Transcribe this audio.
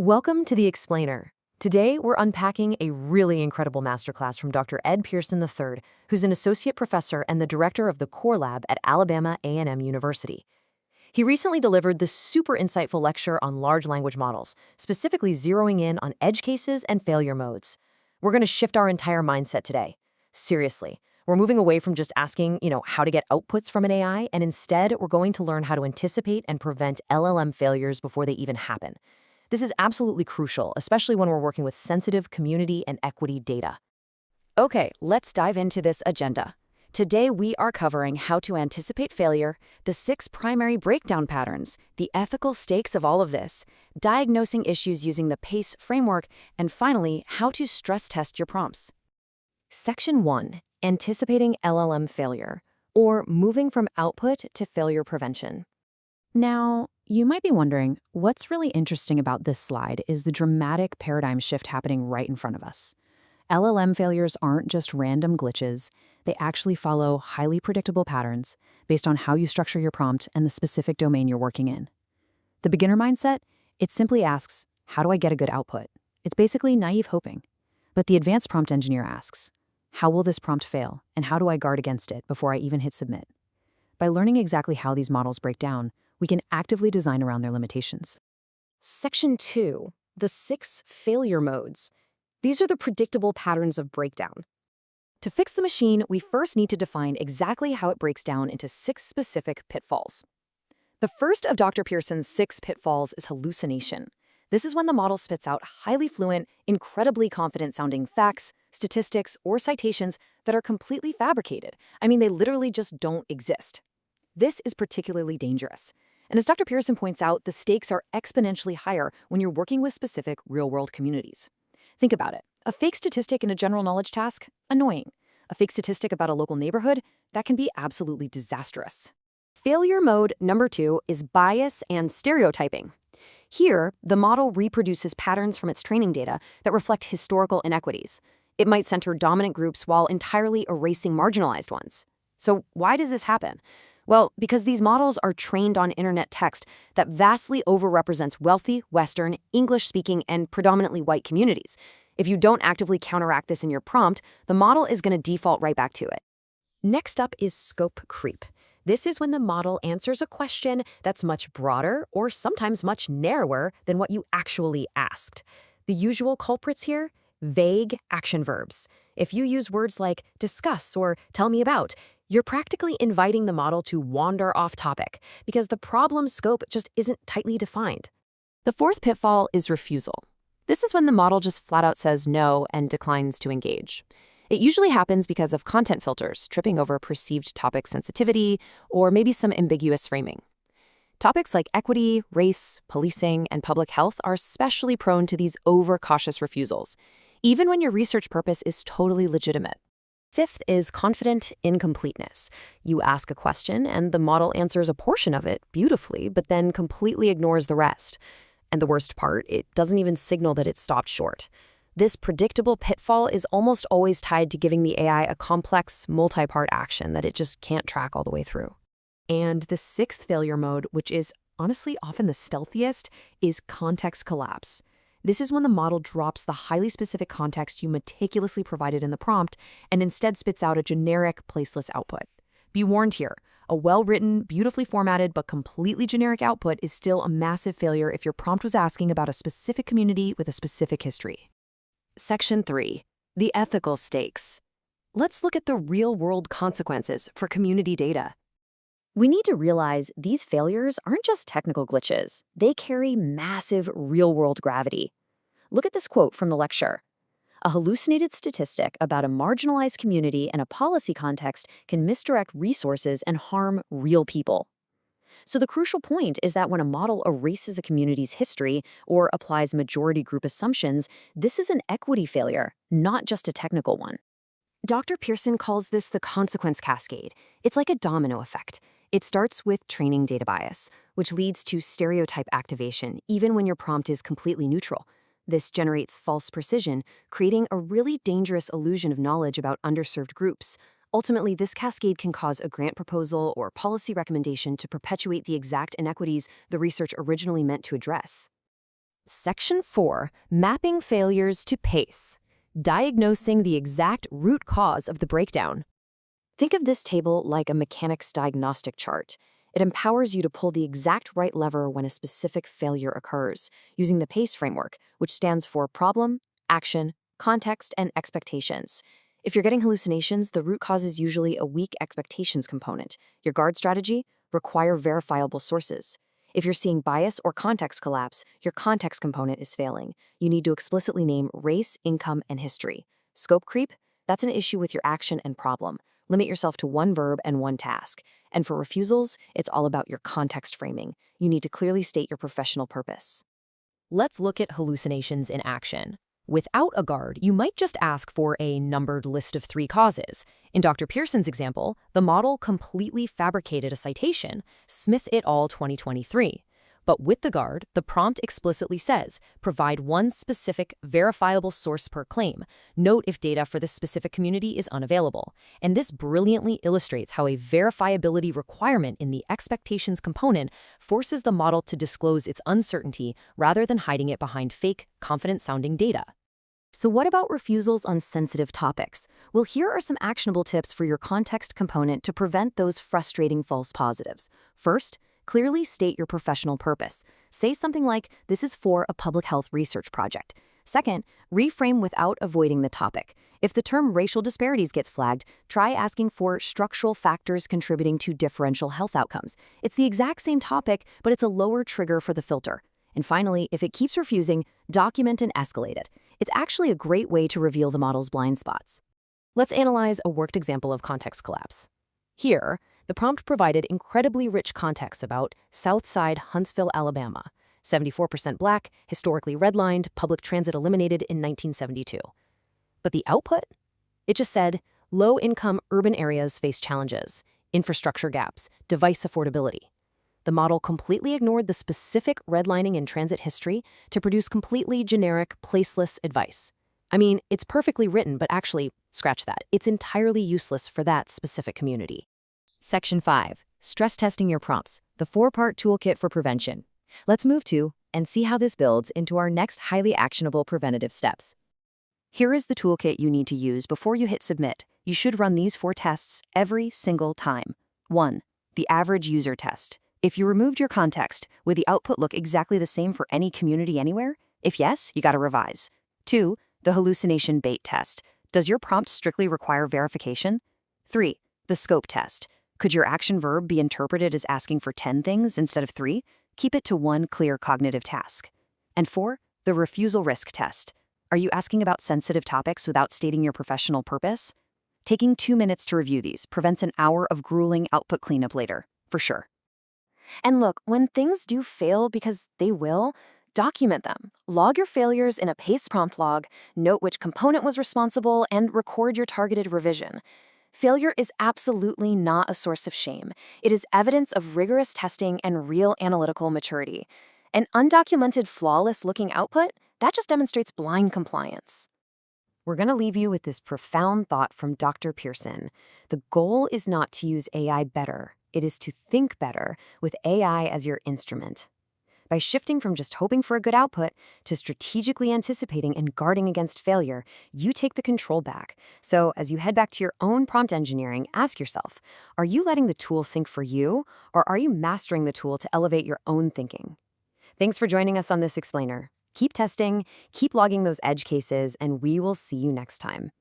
Welcome to The Explainer. Today, we're unpacking a really incredible masterclass from Dr. Ed Pearson III, who's an associate professor and the director of the Core Lab at Alabama A&M University. He recently delivered this super insightful lecture on large language models, specifically zeroing in on edge cases and failure modes. We're going to shift our entire mindset today. Seriously, we're moving away from just asking, how to get outputs from an AI, and instead, we're going to learn how to anticipate and prevent LLM failures before they even happen. This is absolutely crucial, especially when we're working with sensitive community and equity data. Okay, let's dive into this agenda. Today, we are covering how to anticipate failure, the 6 primary breakdown patterns, the ethical stakes of all of this, diagnosing issues using the PACE framework, and finally, how to stress test your prompts. Section 1. Anticipating LLM failure, or moving from output to failure prevention. Now, you might be wondering, what's really interesting about this slide is the dramatic paradigm shift happening right in front of us. LLM failures aren't just random glitches, they actually follow highly predictable patterns based on how you structure your prompt and the specific domain you're working in. The beginner mindset, it simply asks, how do I get a good output? It's basically naive hoping. But the advanced prompt engineer asks, how will this prompt fail, and how do I guard against it before I even hit submit? By learning exactly how these models break down, we can actively design around their limitations. Section 2. The 6 failure modes. These are the predictable patterns of breakdown. To fix the machine, we first need to define exactly how it breaks down into 6 specific pitfalls. The first of Dr. Pearson's 6 pitfalls is hallucination. This is when the model spits out highly fluent, incredibly confident-sounding facts, statistics, or citations that are completely fabricated. They literally just don't exist. This is particularly dangerous. And as Dr. Pearson points out, the stakes are exponentially higher when you're working with specific real-world communities. Think about it. A fake statistic in a general knowledge task? Annoying. A fake statistic about a local neighborhood? That can be absolutely disastrous. Failure mode number 2 is bias and stereotyping. Here, the model reproduces patterns from its training data that reflect historical inequities. It might center dominant groups while entirely erasing marginalized ones. So why does this happen? Well, because these models are trained on internet text that vastly overrepresents wealthy, Western, English-speaking, and predominantly white communities. If you don't actively counteract this in your prompt, the model is going to default right back to it. Next up is scope creep. This is when the model answers a question that's much broader or sometimes much narrower than what you actually asked. The usual culprits here? Vague action verbs. If you use words like discuss or tell me about, you're practically inviting the model to wander off topic because the problem scope just isn't tightly defined. The fourth pitfall is refusal. This is when the model just flat out says no and declines to engage. It usually happens because of content filters, tripping over perceived topic sensitivity, or maybe some ambiguous framing. Topics like equity, race, policing, and public health are especially prone to these overcautious refusals, even when your research purpose is totally legitimate. Fifth is confident incompleteness. You ask a question and the model answers a portion of it beautifully, but then completely ignores the rest. And the worst part, it doesn't even signal that it stopped short. This predictable pitfall is almost always tied to giving the AI a complex, multi-part action that it just can't track all the way through. And the 6th failure mode, which is honestly often the stealthiest, is context collapse. This is when the model drops the highly specific context you meticulously provided in the prompt and instead spits out a generic, placeless output. Be warned here, a well-written, beautifully formatted, but completely generic output is still a massive failure if your prompt was asking about a specific community with a specific history. Section 3. The ethical stakes. Let's look at the real-world consequences for community data. We need to realize these failures aren't just technical glitches. They carry massive real-world gravity. Look at this quote from the lecture. A hallucinated statistic about a marginalized community in a policy context can misdirect resources and harm real people. So the crucial point is that when a model erases a community's history or applies majority group assumptions, this is an equity failure, not just a technical one. Dr. Pearson calls this the consequence cascade. It's like a domino effect. It starts with training data bias, which leads to stereotype activation, even when your prompt is completely neutral. This generates false precision, creating a really dangerous illusion of knowledge about underserved groups. Ultimately, this cascade can cause a grant proposal or policy recommendation to perpetuate the exact inequities the research originally meant to address. Section 4, Mapping Failures to PACE. Diagnosing the exact root cause of the breakdown. Think of this table like a mechanic's diagnostic chart. It empowers you to pull the exact right lever when a specific failure occurs, using the PACE framework, which stands for Problem, Action, Context, and Expectations. If you're getting hallucinations, the root cause is usually a weak expectations component. Your guard strategy? Require verifiable sources. If you're seeing bias or context collapse, your context component is failing. You need to explicitly name race, income, and history. Scope creep? That's an issue with your action and problem. Limit yourself to one verb and one task. And for refusals, it's all about your context framing. You need to clearly state your professional purpose. Let's look at hallucinations in action. Without a guard, you might just ask for a numbered list of 3 causes. In Dr. Pearson's example, the model completely fabricated a citation, Smith et al. 2023. But with the guard, the prompt explicitly says, provide one specific, verifiable source per claim. Note if data for this specific community is unavailable. And this brilliantly illustrates how a verifiability requirement in the expectations component forces the model to disclose its uncertainty rather than hiding it behind fake, confident-sounding data. So what about refusals on sensitive topics? Well, here are some actionable tips for your context component to prevent those frustrating false positives. First, clearly state your professional purpose. Say something like, this is for a public health research project. Second, reframe without avoiding the topic. If the term racial disparities gets flagged, try asking for structural factors contributing to differential health outcomes. It's the exact same topic, but it's a lower trigger for the filter. And finally, if it keeps refusing, document and escalate it. It's actually a great way to reveal the model's blind spots. Let's analyze a worked example of context collapse. Here, the prompt provided incredibly rich context about Southside Huntsville, Alabama. 74% Black, historically redlined, public transit eliminated in 1972. But the output? It just said, low-income urban areas face challenges, infrastructure gaps, device affordability. The model completely ignored the specific redlining and transit history to produce completely generic, placeless advice. I mean, it's perfectly written, but actually, scratch that. It's entirely useless for that specific community. Section 5. Stress testing your prompts, the 4-part toolkit for prevention. Let's move to and see how this builds into our next highly actionable preventative steps. Here is the toolkit you need to use before you hit submit. You should run these 4 tests every single time. 1. The average user test. If you removed your context, would the output look exactly the same for any community anywhere? If yes, you gotta revise. 2. The hallucination bait test. Does your prompt strictly require verification? 3. The scope test. Could your action verb be interpreted as asking for 10 things instead of 3? Keep it to one clear cognitive task. And 4. The refusal risk test. Are you asking about sensitive topics without stating your professional purpose? Taking 2 minutes to review these prevents an hour of grueling output cleanup later, for sure. And look, when things do fail, because they will, document them. Log your failures in a PACE prompt log, note which component was responsible, and record your targeted revision. Failure is absolutely not a source of shame. It is evidence of rigorous testing and real analytical maturity. An undocumented, flawless-looking output, that just demonstrates blind compliance. We're going to leave you with this profound thought from Dr. Pearson. The goal is not to use AI better. It is to think better with AI as your instrument. By shifting from just hoping for a good output to strategically anticipating and guarding against failure, you take the control back. So as you head back to your own prompt engineering, ask yourself, are you letting the tool think for you, or are you mastering the tool to elevate your own thinking? Thanks for joining us on this explainer. Keep testing, keep logging those edge cases, and we will see you next time.